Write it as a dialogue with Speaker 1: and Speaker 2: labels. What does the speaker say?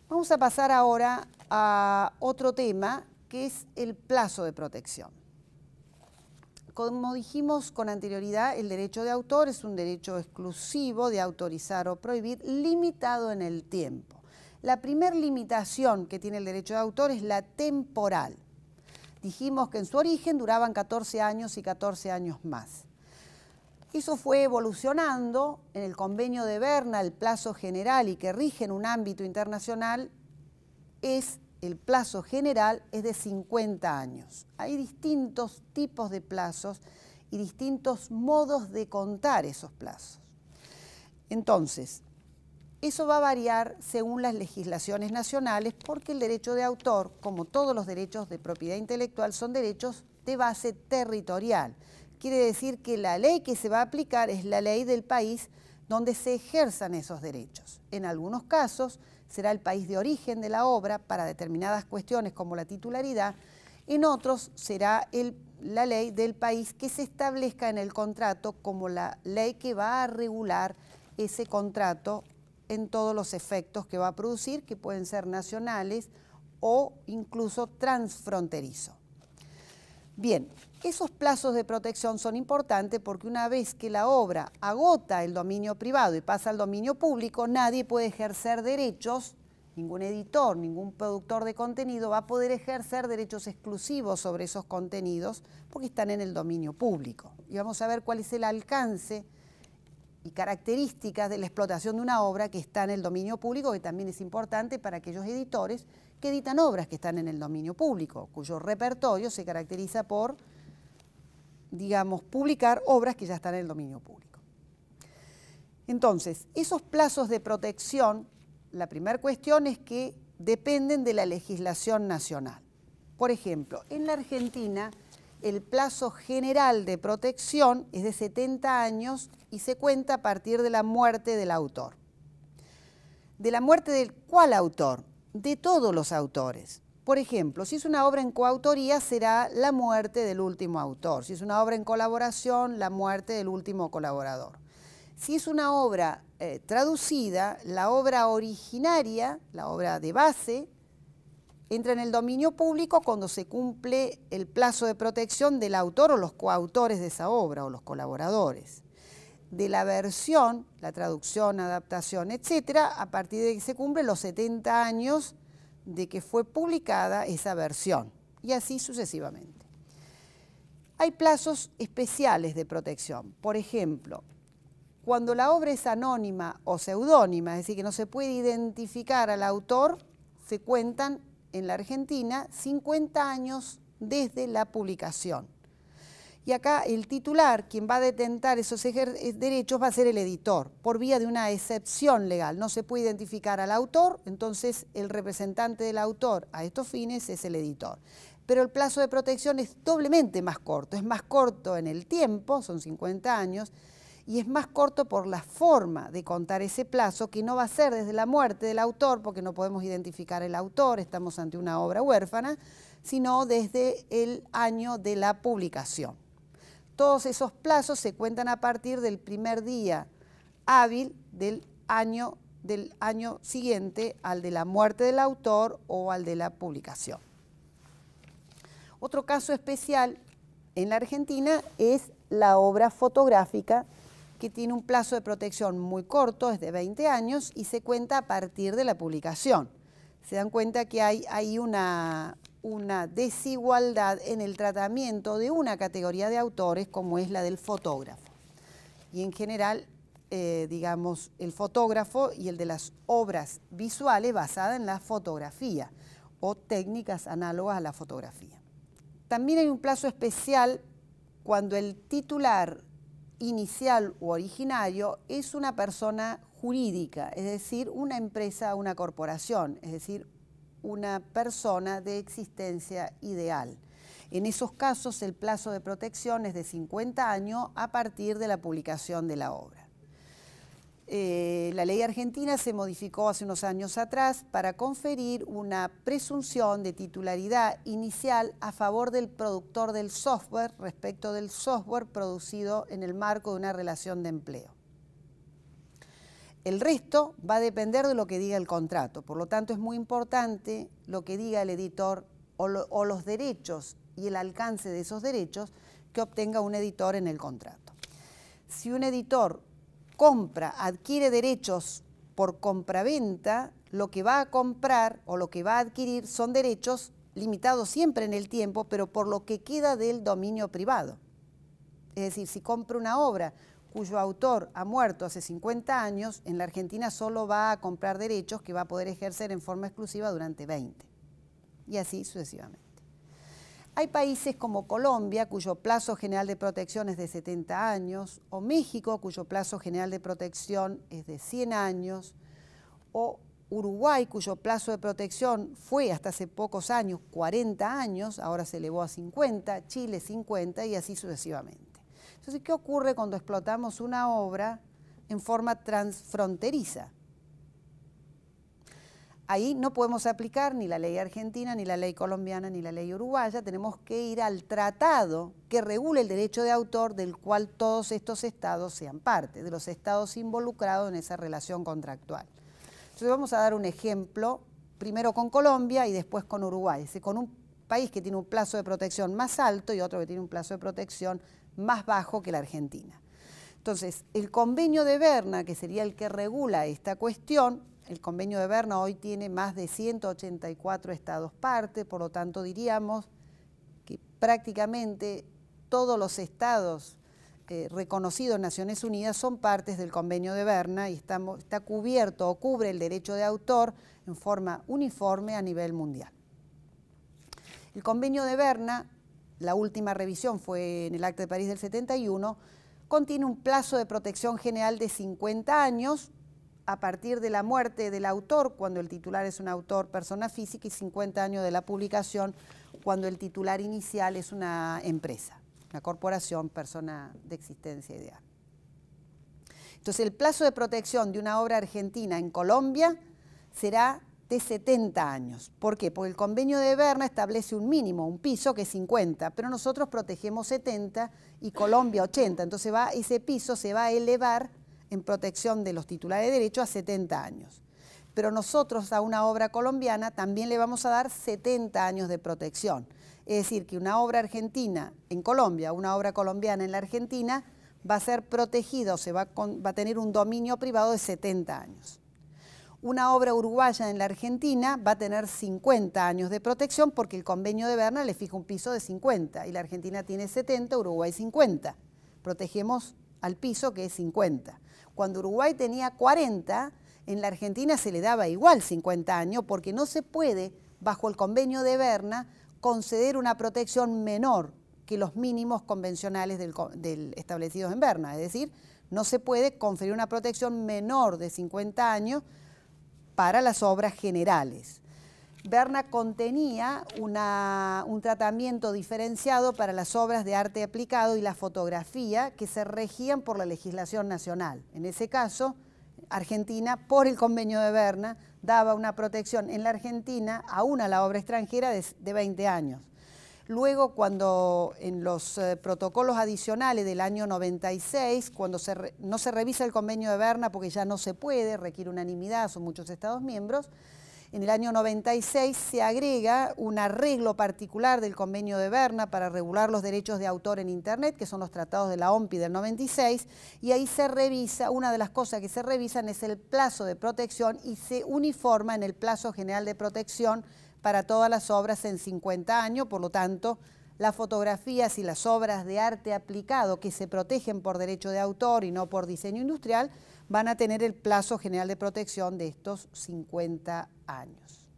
Speaker 1: Vamos a pasar ahora a otro tema, que es el plazo de protección. Como dijimos con anterioridad, el derecho de autor es un derecho exclusivo de autorizar o prohibir, limitado en el tiempo. La primera limitación que tiene el derecho de autor es la temporal. Dijimos que en su origen duraban 14 años y 14 años más. Eso fue evolucionando. En el convenio de Berna, el plazo general y que rige en un ámbito internacional el plazo general es de 50 años. Hay distintos tipos de plazos y distintos modos de contar esos plazos. Entonces, eso va a variar según las legislaciones nacionales, porque el derecho de autor, como todos los derechos de propiedad intelectual, son derechos de base territorial. Quiere decir que la ley que se va a aplicar es la ley del país donde se ejerzan esos derechos. En algunos casos será el país de origen de la obra para determinadas cuestiones como la titularidad, en otros será la ley del país que se establezca en el contrato como la ley que va a regular ese contrato en todos los efectos que va a producir, que pueden ser nacionales o incluso transfronterizos. Bien, esos plazos de protección son importantes porque una vez que la obra agota el dominio privado y pasa al dominio público, nadie puede ejercer derechos, ningún editor, ningún productor de contenido va a poder ejercer derechos exclusivos sobre esos contenidos porque están en el dominio público. Y vamos a ver cuál es el alcance y características de la explotación de una obra que está en el dominio público, que también es importante para aquellos editores que editan obras que están en el dominio público, cuyo repertorio se caracteriza por, digamos, publicar obras que ya están en el dominio público. Entonces, esos plazos de protección, la primera cuestión es que dependen de la legislación nacional. Por ejemplo, en la Argentina, el plazo general de protección es de 70 años y se cuenta a partir de la muerte del autor. ¿De la muerte del cuál autor? De todos los autores. Por ejemplo, si es una obra en coautoría, será la muerte del último autor. Si es una obra en colaboración, la muerte del último colaborador. Si es una obra traducida, la obra originaria, la obra de base, entra en el dominio público cuando se cumple el plazo de protección del autor o los coautores de esa obra o los colaboradores. De la versión, la traducción, adaptación, etcétera, a partir de que se cumplen los 70 años de que fue publicada esa versión, y así sucesivamente. Hay plazos especiales de protección. Por ejemplo, cuando la obra es anónima o seudónima, es decir, que no se puede identificar al autor, se cuentan en la Argentina 50 años desde la publicación. Y acá el titular, quien va a detentar esos derechos, va a ser el editor, por vía de una excepción legal. No se puede identificar al autor, entonces el representante del autor a estos fines es el editor. Pero el plazo de protección es doblemente más corto. Es más corto en el tiempo, son 50 años, y es más corto por la forma de contar ese plazo, que no va a ser desde la muerte del autor, porque no podemos identificar el autor, estamos ante una obra huérfana, sino desde el año de la publicación. Todos esos plazos se cuentan a partir del primer día hábil del año siguiente al de la muerte del autor o al de la publicación. Otro caso especial en la Argentina es la obra fotográfica, que tiene un plazo de protección muy corto, es de 20 años, y se cuenta a partir de la publicación. Se dan cuenta que hay una desigualdad en el tratamiento de una categoría de autores como es la del fotógrafo. Y en general, digamos, el fotógrafo y el de las obras visuales basadas en la fotografía o técnicas análogas a la fotografía. También hay un plazo especial cuando el titular inicial o originario es una persona jurídica, es decir, una empresa, una corporación, es decir, una persona de existencia ideal. En esos casos el plazo de protección es de 50 años a partir de la publicación de la obra. La ley argentina se modificó hace unos años atrás para conferir una presunción de titularidad inicial a favor del productor del software respecto del software producido en el marco de una relación de empleo. El resto va a depender de lo que diga el contrato. Por lo tanto, es muy importante lo que diga el editor o los derechos y el alcance de esos derechos que obtenga un editor en el contrato. Si un editor adquiere derechos por compraventa, lo que va a comprar o lo que va a adquirir son derechos limitados siempre en el tiempo, pero por lo que queda del dominio privado. Es decir, si compra una obra cuyo autor ha muerto hace 50 años, en la Argentina solo va a comprar derechos que va a poder ejercer en forma exclusiva durante 20. Y así sucesivamente. Hay países como Colombia, cuyo plazo general de protección es de 70 años, o México, cuyo plazo general de protección es de 100 años, o Uruguay, cuyo plazo de protección fue hasta hace pocos años 40 años, ahora se elevó a 50, Chile 50 y así sucesivamente. Entonces, ¿qué ocurre cuando explotamos una obra en forma transfronteriza? Ahí no podemos aplicar ni la ley argentina, ni la ley colombiana, ni la ley uruguaya. Tenemos que ir al tratado que regule el derecho de autor del cual todos estos estados sean parte, de los estados involucrados en esa relación contractual. Entonces vamos a dar un ejemplo, primero con Colombia y después con Uruguay. Es decir, con un país que tiene un plazo de protección más alto y otro que tiene un plazo de protección más bajo que la Argentina. Entonces, el convenio de Berna, que sería el que regula esta cuestión, el convenio de Berna hoy tiene más de 184 estados parte, por lo tanto diríamos que prácticamente todos los estados reconocidos en Naciones Unidas son partes del convenio de Berna y está cubierto o cubre el derecho de autor en forma uniforme a nivel mundial. El convenio de Berna, la última revisión fue en el Acta de París del 71, contiene un plazo de protección general de 50 años, a partir de la muerte del autor, cuando el titular es un autor persona física, y 50 años de la publicación, cuando el titular inicial es una empresa, una corporación, persona de existencia ideal. Entonces, el plazo de protección de una obra argentina en Colombia será de 70 años. ¿Por qué? Porque el convenio de Berna establece un mínimo, un piso que es 50, pero nosotros protegemos 70 y Colombia 80. Entonces, ese piso se va a elevar en protección de los titulares de derecho a 70 años. Pero nosotros a una obra colombiana también le vamos a dar 70 años de protección. Es decir, que una obra argentina en Colombia, una obra colombiana en la Argentina, va a ser protegida o va a tener un dominio privado de 70 años. Una obra uruguaya en la Argentina va a tener 50 años de protección porque el convenio de Berna le fija un piso de 50 y la Argentina tiene 70, Uruguay 50. Protegemos al piso que es 50. Cuando Uruguay tenía 40, en la Argentina se le daba igual 50 años porque no se puede, bajo el convenio de Berna, conceder una protección menor que los mínimos convencionales establecidos en Berna. Es decir, no se puede conferir una protección menor de 50 años para las obras generales. Berna contenía un tratamiento diferenciado para las obras de arte aplicado y la fotografía que se regían por la legislación nacional. En ese caso, Argentina, por el convenio de Berna, daba una protección en la Argentina aún a la obra extranjera de 20 años. Luego, cuando en los protocolos adicionales del año 96, cuando no se revisa el convenio de Berna porque ya no se puede, requiere unanimidad, son muchos Estados miembros, en el año 96 se agrega un arreglo particular del convenio de Berna para regular los derechos de autor en Internet, que son los tratados de la OMPI del 96, y ahí se revisa, una de las cosas que se revisan es el plazo de protección y se uniforma en el plazo general de protección para todas las obras en 50 años, por lo tanto, las fotografías y las obras de arte aplicado que se protegen por derecho de autor y no por diseño industrial van a tener el plazo general de protección de estos 50 años.